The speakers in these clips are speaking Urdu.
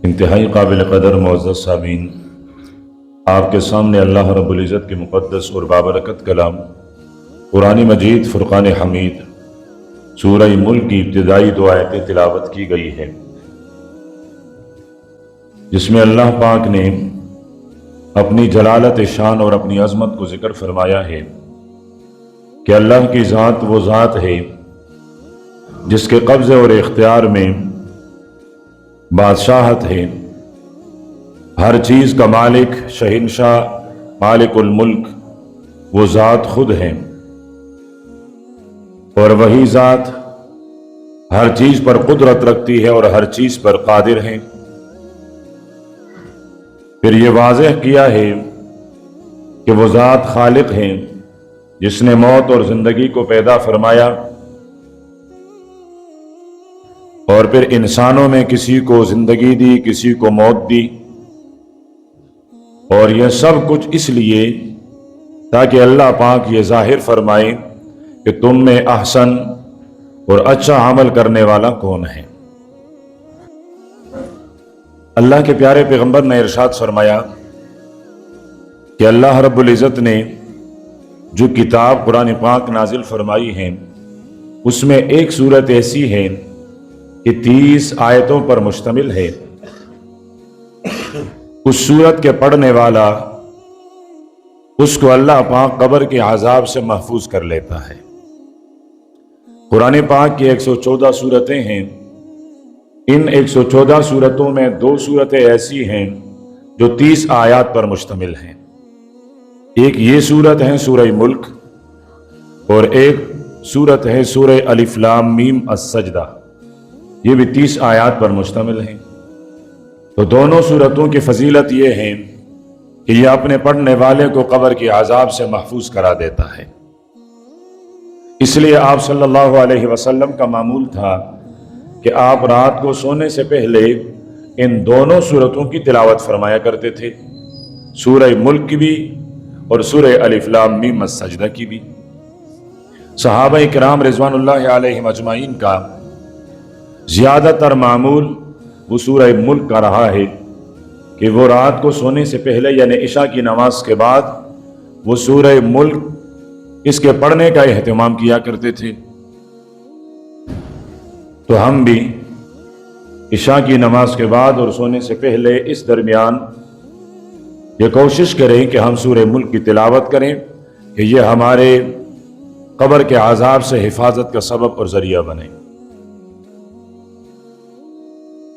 انتہائی قابل قدر معزز سامعین، آپ کے سامنے اللہ رب العزت کے مقدس اور بابرکت کلام قرآن مجید فرقان حمید سورہ ملک کی ابتدائی دو آیتیں تلاوت کی گئی ہے، جس میں اللہ پاک نے اپنی جلالت شان اور اپنی عظمت کو ذکر فرمایا ہے کہ اللہ کی ذات وہ ذات ہے جس کے قبضے اور اختیار میں بادشاہت ہے، ہر چیز کا مالک شہنشاہ مالک الملک وہ ذات خود ہے، اور وہی ذات ہر چیز پر قدرت رکھتی ہے اور ہر چیز پر قادر ہے۔ پھر یہ واضح کیا ہے کہ وہ ذات خالق ہے جس نے موت اور زندگی کو پیدا فرمایا، اور پھر انسانوں میں کسی کو زندگی دی، کسی کو موت دی، اور یہ سب کچھ اس لیے تاکہ اللہ پاک یہ ظاہر فرمائے کہ تم میں احسن اور اچھا عمل کرنے والا کون ہے۔ اللہ کے پیارے پیغمبر نے ارشاد فرمایا کہ اللہ رب العزت نے جو کتاب قرآن پاک نازل فرمائی ہے اس میں ایک صورت ایسی ہے کہ 30 آیتوں پر مشتمل ہے۔ اس صورت کے پڑھنے والا اس کو اللہ پاک قبر کے عذاب سے محفوظ کر لیتا ہے۔ قرآن پاک کی 114 صورتیں ہیں، ان 114 صورتوں میں 2 صورتیں ایسی ہیں جو 30 آیات پر مشتمل ہیں۔ ایک یہ صورت ہے سورہ ملک، اور ایک صورت ہے سورہ الف لام میم السجدہ، یہ بھی 30 آیات پر مشتمل ہیں۔ تو دونوں صورتوں کی فضیلت یہ ہے کہ یہ اپنے پڑھنے والے کو قبر کے عذاب سے محفوظ کرا دیتا ہے۔ اس لیے آپ صلی اللہ علیہ وسلم کا معمول تھا کہ آپ رات کو سونے سے پہلے ان دونوں صورتوں کی تلاوت فرمایا کرتے تھے، سورہ ملک کی بھی اور سورہ الف لام میم السجدہ کی بھی۔ صحابہ کرام رضوان اللہ علیہم اجمعین کا زیادہ تر معمول وہ سورہ ملک کا رہا ہے کہ وہ رات کو سونے سے پہلے یعنی عشاء کی نماز کے بعد وہ سورہ ملک اس کے پڑھنے کا اہتمام کیا کرتے تھے۔ تو ہم بھی عشاء کی نماز کے بعد اور سونے سے پہلے اس درمیان یہ کوشش کریں کہ ہم سورہ ملک کی تلاوت کریں کہ یہ ہمارے قبر کے عذاب سے حفاظت کا سبب اور ذریعہ بنے۔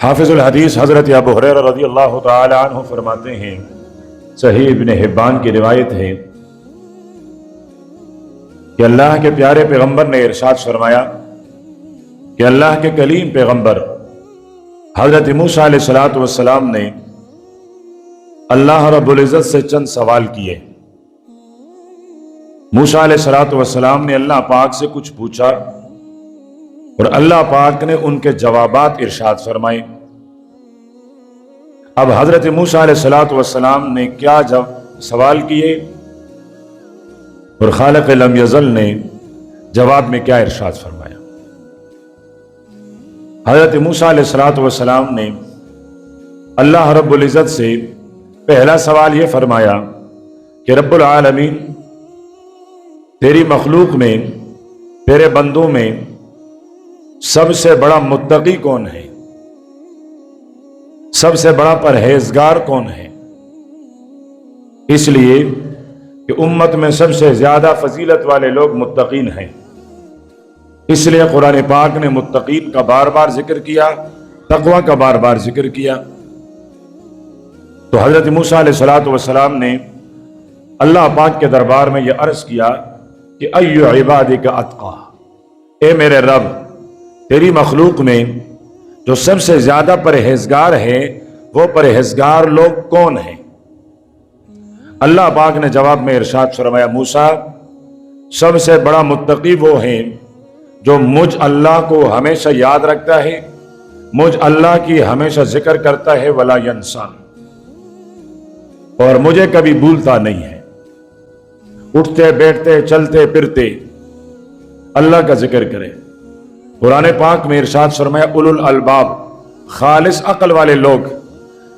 حافظ الحدیث حضرت ابو ہریرہ رضی اللہ تعالی عنہ فرماتے ہیں، صحیح ابن حبان کی روایت ہے کہ اللہ کے پیارے پیغمبر نے ارشاد فرمایا کہ اللہ کے کلیم پیغمبر حضرت موسیٰ علیہ السلام نے اللہ رب العزت سے چند سوال کیے۔ موسیٰ علیہ السلام نے اللہ پاک سے کچھ پوچھا اور اللہ پاک نے ان کے جوابات ارشاد فرمائے۔ اب حضرت موسیٰ علیہ السلام نے کیا سوال کیے اور خالق لم یزل نے جواب میں کیا ارشاد فرمایا۔ حضرت موسیٰ علیہ السلام نے اللہ رب العزت سے پہلا سوال یہ فرمایا کہ رب العالمین، تیری مخلوق میں تیرے بندوں میں سب سے بڑا متقی کون ہے، سب سے بڑا پرہیزگار کون ہے؟ اس لیے کہ امت میں سب سے زیادہ فضیلت والے لوگ متقین ہیں، اس لیے قرآن پاک نے متقین کا بار بار ذکر کیا، تقوی کا بار بار ذکر کیا۔ تو حضرت موسیٰ علیہ السلام نے اللہ پاک کے دربار میں یہ عرض کیا کہ ایو عبادک اتقی، اے میرے رب، تیری مخلوق میں جو سب سے زیادہ پرہیزگار ہے وہ پرہیزگار لوگ کون ہیں؟ اللہ پاک نے جواب میں ارشاد فرمایا، موسیٰ، سب سے بڑا متقی وہ ہیں جو مجھ اللہ کو ہمیشہ یاد رکھتا ہے، مجھ اللہ کی ہمیشہ ذکر کرتا ہے، ولا ینسا، اور مجھے کبھی بھولتا نہیں ہے، اٹھتے بیٹھتے چلتے پھرتے اللہ کا ذکر کرے۔ قرآن پاک میں ارشاد فرمایا اولو الالباب، خالص عقل والے لوگ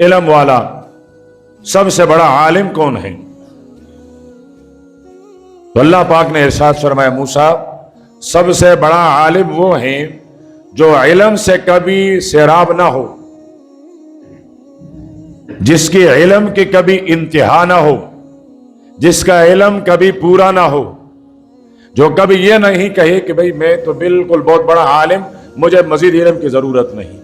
علم والا سب سے بڑا عالم کون ہے؟ تو اللہ پاک نے ارشاد فرمایا موسیٰ سب سے بڑا عالم وہ ہے جو علم سے کبھی سیراب نہ ہو، جس کی علم کی کبھی انتہا نہ ہو، جس کا علم کبھی پورا نہ ہو، جو کبھی یہ نہیں کہے کہ بھئی میں تو بالکل بہت بڑا عالم، مجھے مزید علم کی ضرورت نہیں،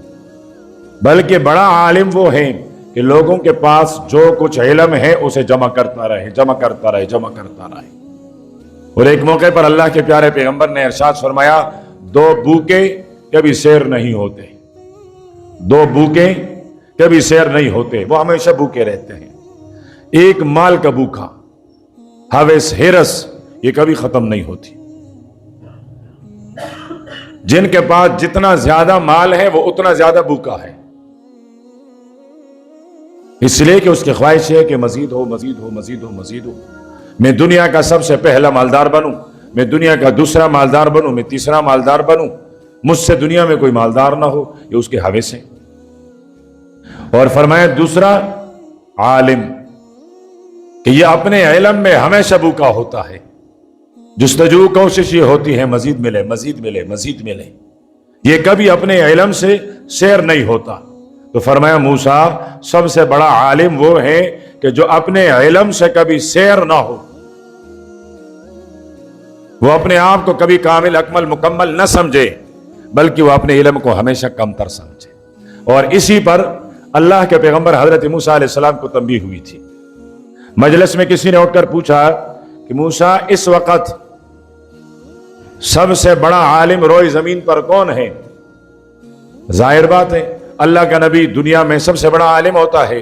بلکہ بڑا عالم وہ ہے کہ لوگوں کے پاس جو کچھ علم ہے اسے جمع کرتا رہے، جمع کرتا رہے، جمع کرتا رہے۔ اور ایک موقع پر اللہ کے پیارے پیغمبر نے ارشاد فرمایا دو بھوکے کبھی سیر نہیں ہوتے، دو بھوکے کبھی سیر نہیں ہوتے، وہ ہمیشہ بھوکے رہتے ہیں۔ ایک مال کا بھوکا، ہوس ہرس، یہ کبھی ختم نہیں ہوتی۔ جن کے پاس جتنا زیادہ مال ہے وہ اتنا زیادہ بھوکا ہے، اس لیے کہ اس کی خواہش ہے کہ مزید ہو، مزید ہو، مزید ہو، مزید ہو۔ میں دنیا کا سب سے پہلا مالدار بنوں، میں دنیا کا دوسرا مالدار بنوں، میں تیسرا مالدار بنوں، مجھ سے دنیا میں کوئی مالدار نہ ہو، یہ اس کے ہوس ہے۔ اور فرمایا دوسرا عالم کہ یہ اپنے علم میں ہمیشہ بھوکا ہوتا ہے، جستجو کوشش یہ ہوتی ہے مزید ملے، مزید ملے، مزید ملے، یہ کبھی اپنے علم سے سیر نہیں ہوتا۔ تو فرمایا موسیٰ سب سے بڑا عالم وہ ہے کہ جو اپنے علم سے کبھی سیر نہ ہو، وہ اپنے آپ کو کبھی کامل اکمل مکمل نہ سمجھے، بلکہ وہ اپنے علم کو ہمیشہ کم تر سمجھے۔ اور اسی پر اللہ کے پیغمبر حضرت موسیٰ علیہ السلام کو تنبیہ ہوئی تھی۔ مجلس میں کسی نے اٹھ کر پوچھا کہ موسیٰ اس وقت سب سے بڑا عالم روئے زمین پر کون ہے؟ ظاہر بات ہے اللہ کا نبی دنیا میں سب سے بڑا عالم ہوتا ہے۔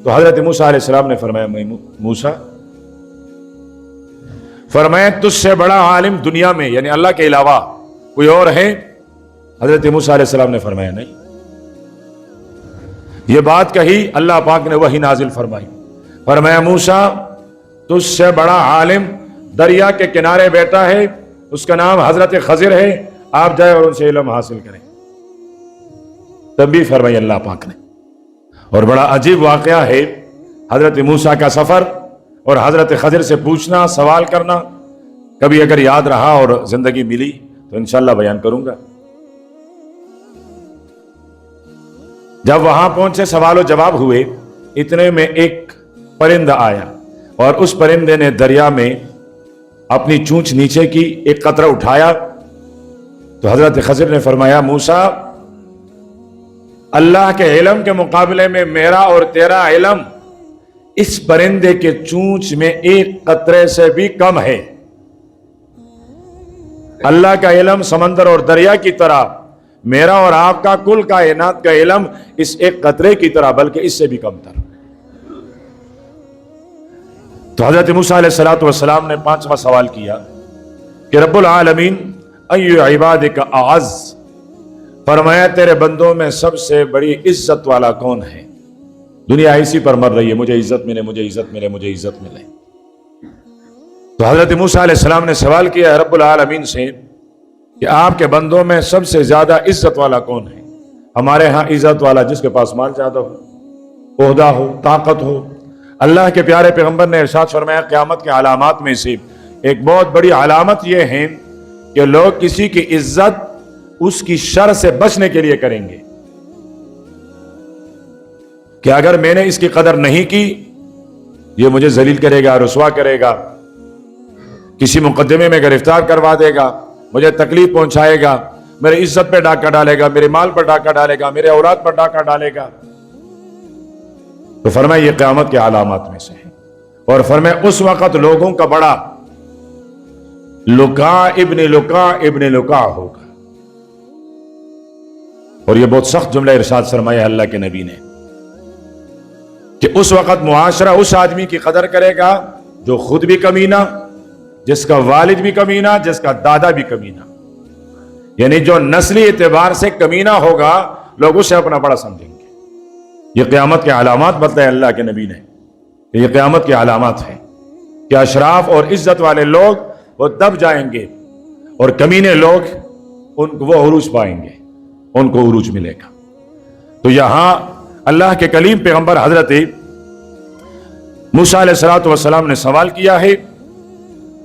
تو حضرت موسیٰ علیہ السلام نے فرمایا موسیٰ، فرمایا تجھ سے بڑا عالم دنیا میں یعنی اللہ کے علاوہ کوئی اور ہے؟ حضرت موسیٰ علیہ السلام نے فرمایا نہیں۔ یہ بات کہی، اللہ پاک نے وحی نازل فرمائی، فرمایا موسیٰ تجھ سے بڑا عالم دریا کے کنارے بیٹھا ہے، اس کا نام حضرت خضر ہے، آپ جائے اور ان سے علم حاصل کریں۔ تنبیہ فرمائی اللہ پاک نے۔ اور بڑا عجیب واقعہ ہے حضرت موسیٰ کا سفر اور حضرت خضر سے پوچھنا، سوال کرنا، کبھی اگر یاد رہا اور زندگی ملی تو انشاءاللہ بیان کروں گا۔ جب وہاں پہنچے سوال و جواب ہوئے، اتنے میں ایک پرندہ آیا اور اس پرندے نے دریا میں اپنی چونچ نیچے کی، ایک قطرہ اٹھایا تو حضرت خضر نے فرمایا موسیٰ اللہ کے علم کے مقابلے میں میرا اور تیرا علم اس پرندے کے چونچ میں ایک قطرے سے بھی کم ہے۔ اللہ کا علم سمندر اور دریا کی طرح، میرا اور آپ کا کل کائنات کا علم اس ایک قطرے کی طرح، بلکہ اس سے بھی کم تر۔ تو حضرت موسیٰ علیہ السلام نے پانچواں سوال کیا کہ رب العالمین ای عبادک اعز، فرمایا تیرے بندوں میں سب سے بڑی عزت والا کون ہے؟ دنیا اسی پر مر رہی ہے، مجھے عزت ملے، مجھے عزت ملے، مجھے عزت ملے۔ تو حضرت موسیٰ علیہ السلام نے سوال کیا رب العالمین سے کہ آپ کے بندوں میں سب سے زیادہ عزت والا کون ہے؟ ہمارے ہاں عزت والا جس کے پاس مال زیادہ ہو، عہدہ ہو، طاقت ہو۔ اللہ کے پیارے پیغمبر نے ارشاد فرمایا قیامت کے علامات میں سے ایک بہت بڑی علامت یہ ہے کہ لوگ کسی کی عزت اس کی شر سے بچنے کے لیے کریں گے کہ اگر میں نے اس کی قدر نہیں کی یہ مجھے ذلیل کرے گا، رسوا کرے گا، کسی مقدمے میں گرفتار کروا دے گا، مجھے تکلیف پہنچائے گا، میری عزت پہ ڈاکہ ڈالے گا، میرے مال پر ڈاکہ ڈالے گا، میرے اولاد پر ڈاکہ ڈالے گا۔ تو فرمایا یہ قیامت کے علامات میں سے ہے۔ اور فرمایا اس وقت لوگوں کا بڑا لکا ابن لکا ہوگا۔ اور یہ بہت سخت جملہ ارشاد فرمایا اللہ کے نبی نے کہ اس وقت معاشرہ اس آدمی کی قدر کرے گا جو خود بھی کمینہ، جس کا والد بھی کمینہ، جس کا دادا بھی کمینہ، یعنی جو نسلی اعتبار سے کمینہ ہوگا لوگ اسے اپنا بڑا سمجھیں گے۔ یہ قیامت کے علامات بتائے اللہ کے نبی نے، یہ قیامت کے علامات ہیں کہ اشراف اور عزت والے لوگ وہ دب جائیں گے اور کمینے لوگ وہ عروج پائیں گے، ان کو عروج ملے گا۔ تو یہاں اللہ کے کلیم پیغمبر حضرت موسیٰ علیہ السلام نے سوال کیا ہے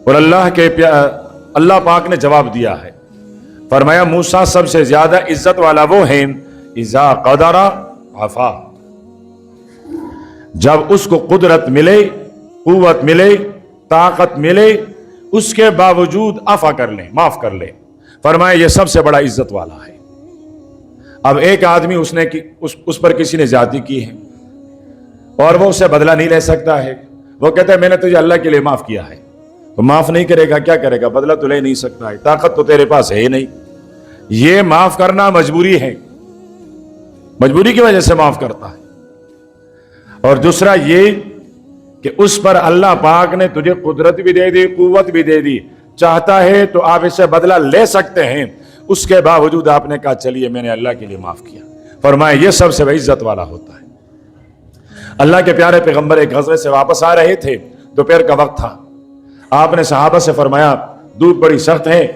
اور اللہ پاک نے جواب دیا ہے. فرمایا موسیٰ سب سے زیادہ عزت والا وہ ہیں اذا قدر عفا، جب اس کو قدرت ملے، قوت ملے، طاقت ملے، اس کے باوجود عفا کر لیں، معاف کر لیں. فرمایا یہ سب سے بڑا عزت والا ہے. اب ایک آدمی اس پر کسی نے زیادتی کی ہے اور وہ اسے بدلہ نہیں لے سکتا ہے. وہ کہتا ہے میں نے تجھے اللہ کے لیے معاف کیا ہے. تو معاف نہیں کرے گا، کیا کرے گا؟ بدلہ تو لے نہیں سکتا ہے، طاقت تو تیرے پاس ہے ہی نہیں. یہ معاف کرنا مجبوری ہے، مجبوری کی وجہ سے معاف کرتا ہے. اور دوسرا یہ کہ اس پر اللہ پاک نے تجھے قدرت بھی دے دی، قوت بھی دے دی، چاہتا ہے تو آپ اسے بدلہ لے سکتے ہیں، اس کے باوجود آپ نے کہا چلیے میں نے اللہ کے لیے معاف کیا. فرمایا یہ سب سے بڑی عزت والا ہوتا ہے. اللہ کے پیارے پیغمبر ایک غزوے سے واپس آ رہے تھے، دوپہر کا وقت تھا. آپ نے صحابہ سے فرمایا دھوپ بڑی سخت ہے،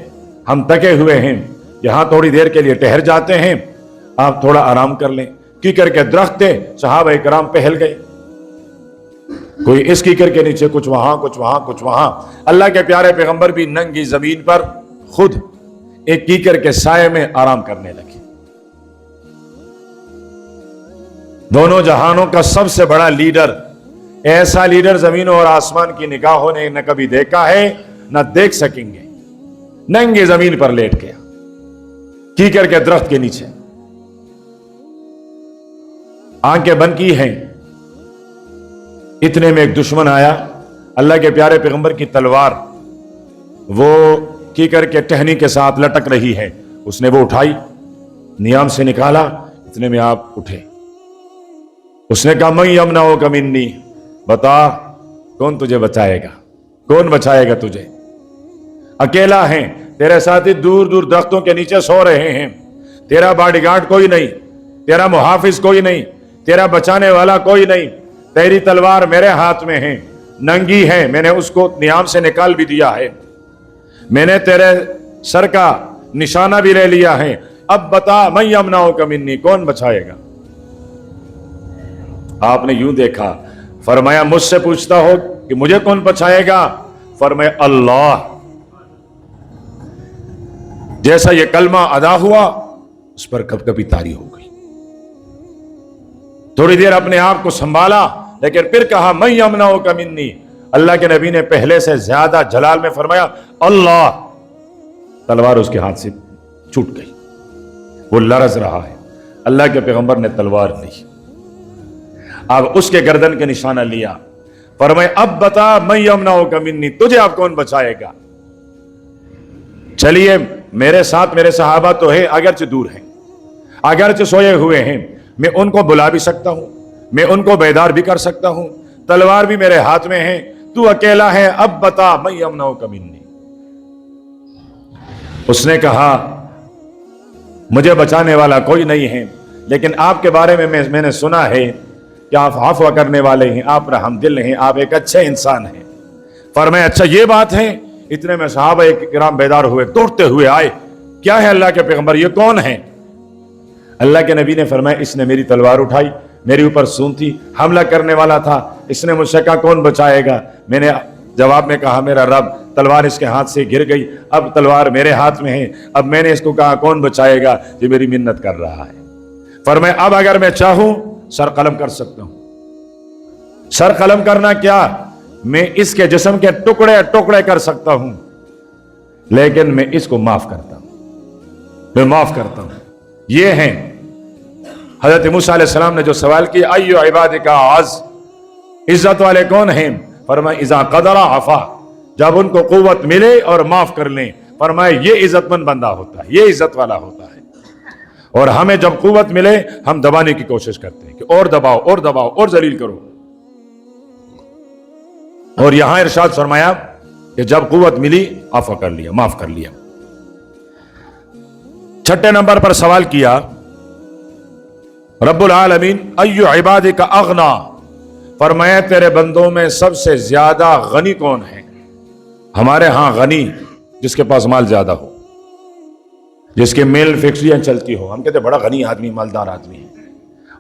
ہم تھکے ہوئے ہیں، یہاں تھوڑی دیر کے لیے ٹہر جاتے ہیں، آپ تھوڑا آرام کر لیں. کیکر کے درخت تھے، صحابہ کرام پہل گئے، کوئی اس کیکر کے نیچے، کچھ وہاں کچھ وہاں کچھ وہاں. اللہ کے پیارے پیغمبر بھی ننگی زمین پر خود ایک کیکر کے سائے میں آرام کرنے لگے. دونوں جہانوں کا سب سے بڑا لیڈر، ایسا لیڈر زمینوں اور آسمان کی نگاہوں نے نہ کبھی دیکھا ہے نہ دیکھ سکیں گے، ننگی زمین پر لیٹ گیا کیکر کے درخت کے نیچے، آنکھیں بند کی ہیں. اتنے میں ایک دشمن آیا. اللہ کے پیارے پیغمبر کی تلوار وہ کیکر کے ٹہنی کے ساتھ لٹک رہی ہے، اس نے وہ اٹھائی، نیام سے نکالا. اتنے میں آپ اٹھے. اس نے کہا من یمنعک منی، بتا کون تجھے بچائے گا، کون بچائے گا تجھے؟ اکیلا ہے، تیرے ساتھی دور دور درختوں کے نیچے سو رہے ہیں، تیرا باڈی گارڈ کوئی نہیں، تیرا محافظ کوئی نہیں، تیرا بچانے والا کوئی نہیں. تیری تلوار میرے ہاتھ میں ہے، ننگی ہے، میں نے اس کو نیام سے نکال بھی دیا ہے، میں نے تیرے سر کا نشانہ بھی لے لیا ہے. اب بتا من یمنعک منی، کون بچائے گا؟ آپ نے یوں دیکھا، فرمایا مجھ سے پوچھتا ہو کہ مجھے کون بچائے گا؟ فرمایا اللہ. جیسا یہ کلمہ ادا ہوا اس پر کب کبھی طاری ہو گئی. تھوڑی دیر اپنے آپ کو سنبھالا، لیکن پھر کہا من یمنعک منی. اللہ کے نبی نے پہلے سے زیادہ جلال میں فرمایا اللہ. تلوار اس کے ہاتھ سے چھوٹ گئی، وہ لرز رہا ہے. اللہ کے پیغمبر نے تلوار لی، اب اس کے گردن کے نشانہ لیا. فرمایا اب بتا من یمنعک منی، تجھے اب کون بچائے گا؟ چلیے میرے ساتھ میرے صحابہ تو ہے، اگرچہ دور ہیں، اگرچہ سوئے ہوئے ہیں، میں ان کو بلا بھی سکتا ہوں، میں ان کو بیدار بھی کر سکتا ہوں، تلوار بھی میرے ہاتھ میں ہے، تو اکیلا ہے، اب بتا من یمنعک منی. اس نے کہا مجھے بچانے والا کوئی نہیں ہے، لیکن آپ کے بارے میں نے سنا ہے کہ آپ عفو کرنے والے ہیں، آپ رحم دل ہیں، آپ ایک اچھے انسان ہیں. فرمایا اچھا یہ بات ہے. اتنے میں صحابہ کرام بیدار ہوئے، دوڑتے ہوئے آئے. کیا ہے اللہ کے پیغمبر، یہ کون ہے؟ اللہ کے نبی نے فرمایا اس نے میری تلوار اٹھائی، میرے اوپر سونتی، حملہ کرنے والا تھا، اس نے مجھ سے کہا کون بچائے گا؟ میں نے جواب میں کہا میرا رب. تلوار اس کے ہاتھ سے گر گئی، اب تلوار میرے ہاتھ میں ہے. اب میں نے اس کو کہا کون بچائے گا؟ یہ میری منت کر رہا ہے. فرمایا اب اگر میں چاہوں سر قلم کر سکتا ہوں. سر قلم کرنا کیا، میں اس کے جسم کے ٹکڑے ٹکڑے کر سکتا ہوں، لیکن میں اس کو معاف کرتا ہوں، میں معاف کرتا ہوں. یہ ہیں حضرت موسیٰ علیہ السلام نے جو سوال کیا ایو عبادک اعز، عزت والے کون ہیں؟ فرمایا اذا قدر عفا، جب ان کو قوت ملے اور معاف کر لیں. فرمایا یہ عزت مند بندہ ہوتا ہے، یہ عزت والا ہوتا ہے. اور ہمیں جب قوت ملے ہم دبانے کی کوشش کرتے ہیں کہ اور دباؤ اور دباؤ اور ذلیل کرو. اور یہاں ارشاد فرمایا کہ جب قوت ملی عفو کر لیا، معاف کر لیا. چھٹے نمبر پر سوال کیا رب العالمین ایو عبادک اغنا، فرمایا تیرے بندوں میں سب سے زیادہ غنی کون ہے؟ ہمارے ہاں غنی جس کے پاس مال زیادہ ہو، جس کے میل فیکٹریاں چلتی ہو، ہم کہتے ہیں بڑا غنی آدمی، مالدار آدمی ہے.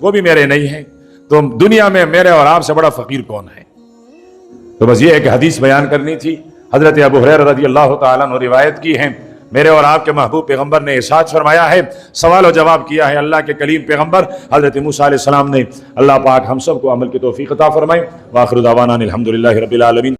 وہ بھی میرے نہیں ہیں، تو دنیا میں میرے اور آپ سے بڑا فقیر کون ہے؟ تو بس یہ ایک حدیث بیان کرنی تھی۔ حضرت ابو ہریرہ رضی اللہ تعالیٰ عنہ روایت کی ہیں، میرے اور آپ کے محبوب پیغمبر نے ارشاد فرمایا ہے، سوال و جواب کیا ہے اللہ کے کلیم پیغمبر حضرت موسیٰ علیہ السلام نے۔ اللہ پاک ہم سب کو عمل کی توفیق عطا فرمائے۔ وآخر دعوانا الحمدللہ رب العالمین۔